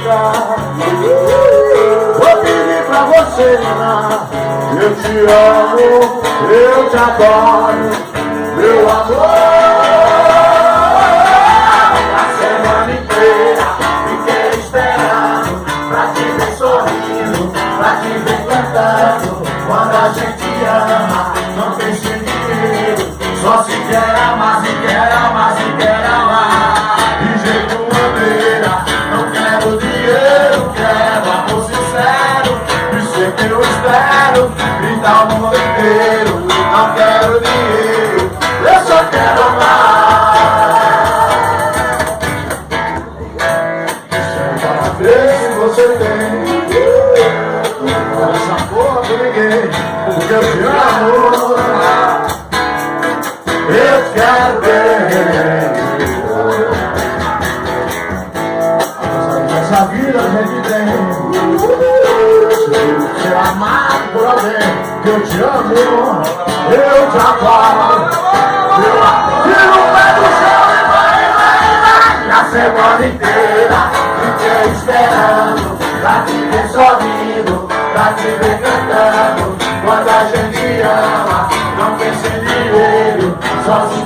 beijar. Vou pedir pra você ligar. Eu te amo, eu te adoro, meu amor. A semana inteira fiquei esperando pra te ver sorrindo, pra te ver cantando. Quando a gente ama, não tem sentido, só se quer amar, se quer amar, se quer amar. De jeito maneira, não quero dinheiro, quero amor sincero. Isso é que eu espero, gritar o mundo inteiro. Não quero dinheiro, eu só quero amar. Isso é uma vez que você tem. Essa porra com ninguém, porque eu te amo. Eu te quero bem. Essa vida a gente tem. Se ser amado por alguém, que eu te amo, eu te adoro. Tira o pé do chão e vai. A semana inteira fiquei esperando pra te ver sorrindo, pra te ver cantando. Quando a gente ama, não pensa em dinheiro, só se